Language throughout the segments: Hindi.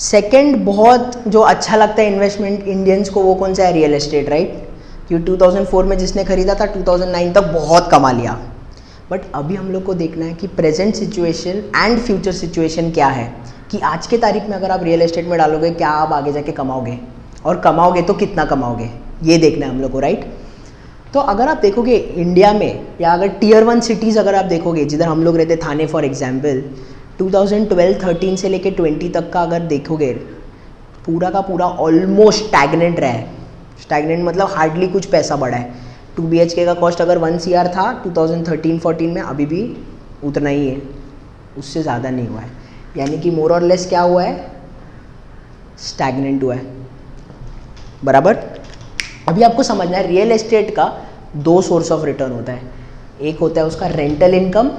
सेकंड बहुत जो अच्छा लगता है इन्वेस्टमेंट इंडियंस को, वो कौन सा है? Real estate, right? क्योंकि 2004 में जिसने खरीदा था 2009 तक बहुत कमा लिया। बट अभी हम लोग को देखना है कि present situation and future situation क्या है, कि आज के तारीख में अगर आप रियल एस्टेट में डालोगे क्या आप आगे जाके कमाओगे, और कमाओगे तो कितना कमाओगे, ये देखना है हम लोग को, राइट? तो अगर आप देखोगे इंडिया में, या अगर टियर 1 सिटीज़ अगर आप देखोगे, जिधर हम लोग रहते, थाने फॉर एग्जाम्पल, 2012-13 से लेके 20 तक का अगर देखोगे, पूरा का पूरा ऑलमोस्ट स्टैग्नेंट रहा है। स्टैग्नेंट मतलब हार्डली कुछ पैसा बढ़ा है। 2 BHK का कॉस्ट अगर 1 CR था 2013-14 में, अभी भी उतना ही है, उससे ज़्यादा नहीं हुआ है। यानी कि मोर और लेस क्या हुआ है? स्टैग्नेंट हुआ है, बराबर। अभी आपको समझना है रियल एस्टेट का 2 सोर्स ऑफ रिटर्न होता है। एक होता है उसका रेंटल इनकम,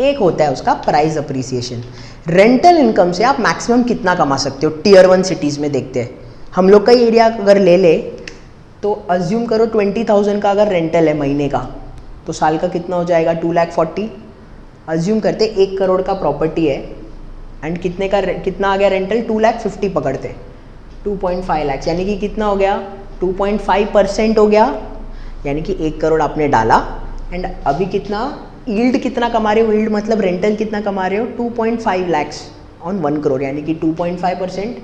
एक होता है उसका प्राइस अप्रिसिएशन। रेंटल इनकम से आप मैक्सिमम कितना कमा सकते हो? टियर 1 सिटीज़ में देखते हैं हम लोग का एरिया अगर ले ले तो अज्यूम करो 20,000 का अगर रेंटल है महीने का, तो साल का कितना हो जाएगा? 2,40,000। अज्यूम करते 1 करोड़ का प्रॉपर्टी है एंड कितना आ गया रेंटल? 2,50,000 पकड़ते, 2.5 लाख, यानी कि कितना हो गया? 2.5% हो गया। यानी कि 1 करोड़ आपने डाला एंड अभी कितना यील्ड कितना कमा रहे हो? यील्ड मतलब रेंटल कितना कमा रहे हो? 2.5 लाख ऑन 1 करोड़, यानी कि 2.5%।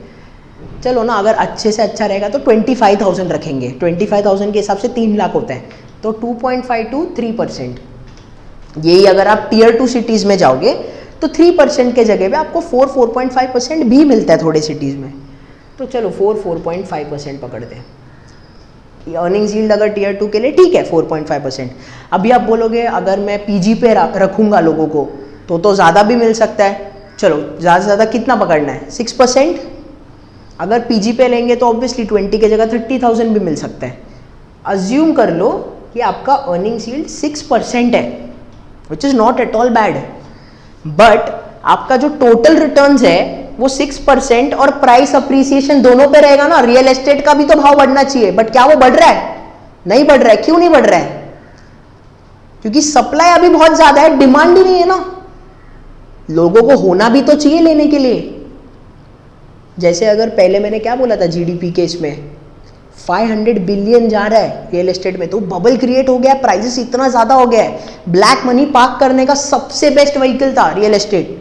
चलो ना, अगर अच्छे से अच्छा रहेगा तो 25,000 रखेंगे। 25,000 के हिसाब से 3 लाख होता है, तो 2.5 to 3%। यही अगर आप टियर 2 सिटीज़ में जाओगे तो 3% के जगह पे आपको 4.5% भी मिलता है थोड़े सिटीज़ में। तो चलो 4.5% पकड़ते हैं। अर्निंग्स यील्ड अगर टियर 2 के लिए ठीक है 4.5%। अभी आप बोलोगे अगर मैं पीजी पे रखूँगा लोगों को तो ज़्यादा भी मिल सकता है। चलो ज़्यादा से ज़्यादा कितना पकड़ना है? 6%। अगर पीजी पे लेंगे तो ऑब्वियसली 20 की जगह 30,000 भी मिल सकता है। अज्यूम कर लो कि आपका अर्निंग्स यील्ड 6% है, which is not at all bad. But आपका जो टोटल रिटर्न्स है वो 6% और प्राइस अप्रिसिएशन दोनों पे रहेगा ना। रियल एस्टेट का भी तो भाव बढ़ना चाहिए, बट क्या वो बढ़ रहा है? नहीं बढ़ रहा है। क्यों नहीं बढ़ रहा है? क्योंकि सप्लाई अभी बहुत ज्यादा है, डिमांड ही नहीं है ना। लोगों को होना भी तो चाहिए लेने के लिए। जैसे अगर पहले मैंने क्या बोला था जीडीपी के इसमें 500 बिलियन जा रहा है रियल एस्टेट में, तो बबल क्रिएट हो गया, प्राइसेस इतना ज्यादा हो गया है। ब्लैक मनी पार्क करने का सबसे बेस्ट व्हीकल था रियल एस्टेट।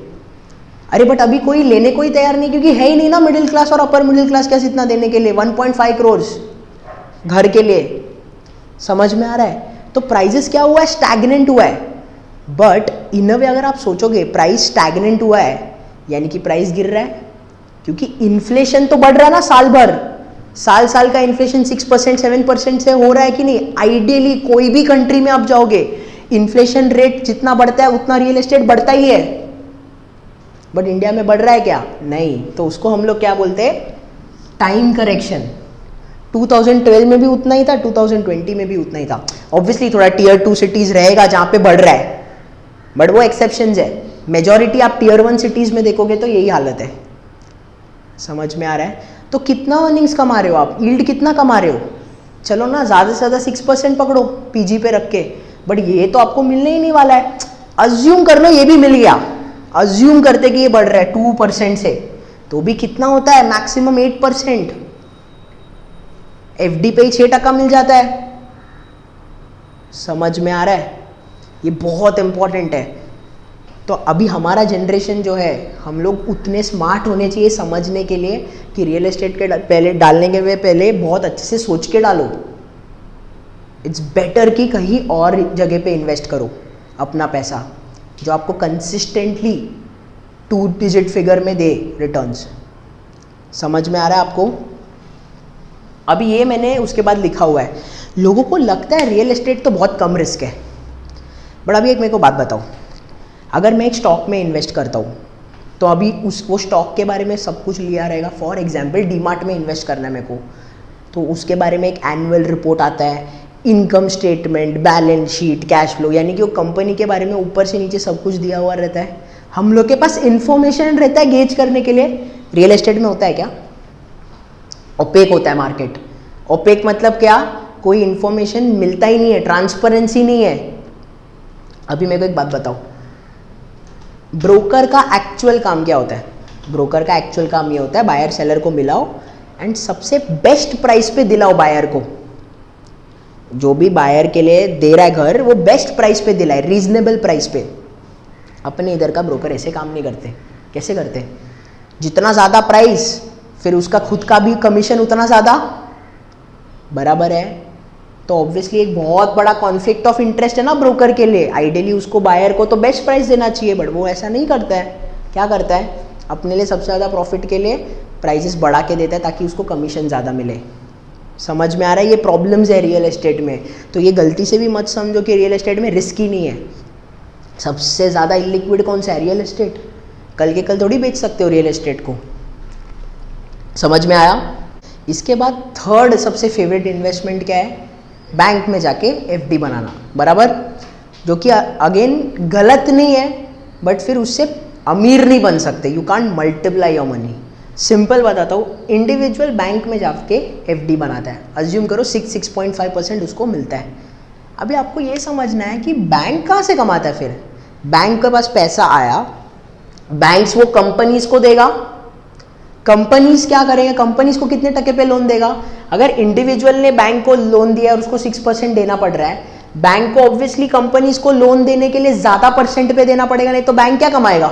अरे बट अभी कोई लेने को ही तैयार नहीं, क्योंकि है ही नहीं ना मिडिल क्लास और अपर मिडिल क्लास कैसे इतना देने के लिए 1.5 करोड़ घर के लिए। समझ में आ रहा है? तो प्राइसेस क्या हुआ है? स्टैग्नेंट हुआ है। बट इन अ वे अगर आप सोचोगे प्राइस स्टैग्नेंट हुआ है यानी कि प्राइस गिर रहा है, क्योंकि इन्फ्लेशन तो बढ़ रहा है ना साल भर। साल का इन्फ्लेशन 6% 7% से हो रहा है कि नहीं? आइडियली कोई भी कंट्री में आप जाओगे इन्फ्लेशन रेट जितना बढ़ता है उतना रियल एस्टेट बढ़ता ही है। बट इंडिया में बढ़ रहा है क्या? नहीं। तो उसको हम लोग क्या बोलते हैं? Time correction. 2012 में भी उतना ही था, 2020 में भी उतना ही था। ऑब्वियसली थोड़ा टियर 2 सिटीज रहेगा जहां पे बढ़ रहा है, बट वो एक्सेप्शंस है। मेजॉरिटी आप टियर 1 सिटीज में देखोगे तो यही हालत है। समझ में आ रहा है? तो कितना अर्निंग्स कमा रहे हो आप? यील्ड कितना कमा रहे हो? चलो ना ज़्यादा से ज़्यादा 6% पकड़ो पीजी पे रख के, बट ये तो आपको मिलने ही नहीं वाला है। अज्यूम कर लो ये भी मिल गया, अज्यूम करते कि ये बढ़ रहा है 2% से, तो भी कितना होता है? मैक्सिमम 8%। एफडी पे ही 6% मिल जाता है। समझ में आ रहा है? ये बहुत इंपॉर्टेंट है। तो अभी हमारा जनरेशन जो है, हम लोग उतने स्मार्ट होने चाहिए समझने के लिए कि रियल एस्टेट के पहले डालने के पहले बहुत अच्छे से सोच के डालो। इट्स बेटर कि कहीं और जगह पे इन्वेस्ट करो अपना पैसा, जो आपको कंसिस्टेंटली 2 डिजिट फिगर में दे रिटर्न्स। समझ में आ रहा है आपको? अभी ये मैंने उसके बाद लिखा हुआ है। लोगों को लगता है रियल एस्टेट तो बहुत कम रिस्क है, बट अभी एक मेरे को बात बताओ, अगर मैं एक स्टॉक में इन्वेस्ट करता हूँ तो अभी वो स्टॉक के बारे में सब कुछ लिया रहेगा। फॉर एग्जांपल डीमार्ट में इन्वेस्ट करना है मेरे को, तो उसके बारे में एक एनुअल रिपोर्ट आता है, income statement, balance sheet, cash flow, यानी कि वो कंपनी के बारे में ऊपर से नीचे सब कुछ दिया हुआ रहता है। हम लोग के पास इन्फॉर्मेशन रहता है गेज करने के लिए। रियल एस्टेट में होता है क्या? ओपेक होता है मार्केट। ओपेक मतलब क्या? कोई इन्फॉर्मेशन मिलता ही नहीं है, ट्रांसपेरेंसी नहीं है। अभी मेरे को एक बात बताओ, ब्रोकर का एक्चुअल काम क्या होता है? ब्रोकर का एक्चुअल काम ये होता है बायर सेलर को मिलाओ एंड सबसे बेस्ट प्राइस पे दिलाओ बायर को। जो भी बायर के लिए दे रहा है घर वो बेस्ट प्राइस पे दिलाए, रीजनेबल प्राइस पे। अपने इधर का ब्रोकर ऐसे काम नहीं करते। कैसे करते? जितना ज़्यादा प्राइस फिर उसका खुद का भी कमीशन उतना ज़्यादा, बराबर है। तो ऑब्वियसली एक बहुत बड़ा कॉन्फ्लिक्ट ऑफ इंटरेस्ट है ना ब्रोकर के लिए। आइडियली उसको बायर को तो बेस्ट प्राइस देना चाहिए, बट वो ऐसा नहीं करता है। क्या करता है? अपने लिए सबसे ज़्यादा प्रॉफिट के लिए प्राइजेस बढ़ा के देता है ताकि उसको कमीशन ज़्यादा मिले। समझ में आ रहा है? ये प्रॉब्लम्स है रियल एस्टेट में। तो ये गलती से भी मत समझो कि रियल एस्टेट में रिस्क ही नहीं है। सबसे ज़्यादा इलिक्विड कौन सा है? Real estate. कल के कल थोड़ी बेच सकते हो रियल एस्टेट को। समझ में आया? इसके बाद थर्ड सबसे फेवरेट इन्वेस्टमेंट क्या है? बैंक में जाके एफडी बनाना, बराबर। जो कि अगेन गलत नहीं है, बट फिर उससे अमीर नहीं बन सकते। You can't multiply your money. Simple बताता हूँ, इंडिविजुअल बैंक में जाके एफडी बनाता है, अज्यूम करो 6.5% उसको मिलता है। अभी आपको ये समझना है कि बैंक कहाँ से कमाता है। फिर बैंक के पास पैसा आया, बैंक्स वो कंपनीज को देगा। कंपनीज क्या करेंगे? कंपनीज को कितने टके पे लोन देगा? अगर इंडिविजुअल ने बैंक को लोन दिया और उसको 6% देना पड़ रहा है, बैंक को ऑब्वियसली कंपनीज को लोन देने के लिए ज़्यादा परसेंट पे देना पड़ेगा, नहीं तो बैंक क्या कमाएगा?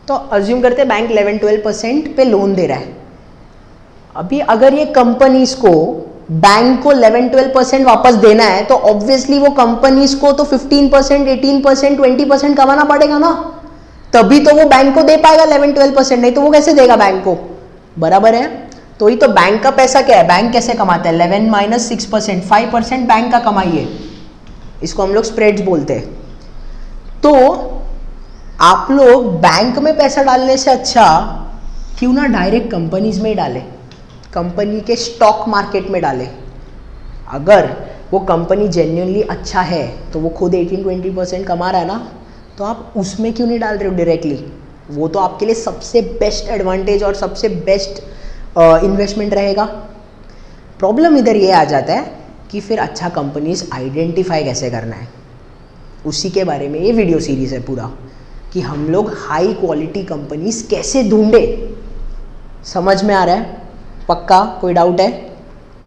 तो अज्यूम करते हैं बैंक 11-12% पे लोन दे रहा है। अभी अगर ये कंपनीज को बैंक को 11-12% वापस देना है तो ऑब्वियसली वो कंपनीज को तो 15%, 18%, 20% कमाना पड़ेगा ना, तभी तो वो बैंक को दे पाएगा 11-12%, नहीं तो वो कैसे देगा बैंक को, बराबर है। तो ही तो बैंक का पैसा क्या है? बैंक कैसे कमाता है? 11 - 6%, 5% बैंक का कमाइए। इसको हम लोग स्प्रेड्स बोलते हैं। तो आप लोग बैंक में पैसा डालने से अच्छा क्यों ना डायरेक्ट कंपनीज में ही डालें, कंपनी के स्टॉक मार्केट में डालें। अगर वो कंपनी जेन्युइनली अच्छा है तो वो खुद 18-20% कमा रहा है ना, तो आप उसमें क्यों नहीं डाल रहे हो डायरेक्टली? वो तो आपके लिए सबसे बेस्ट एडवांटेज और सबसे बेस्ट इन्वेस्टमेंट रहेगा। प्रॉब्लम इधर ये आ जाता है कि फिर अच्छा कंपनीज आइडेंटिफाई कैसे करना है, उसी के बारे में ये वीडियो सीरीज़ है पूरा, कि हम लोग हाई क्वालिटी कंपनीज कैसे ढूंढे। समझ में आ रहा है? पक्का? कोई डाउट है?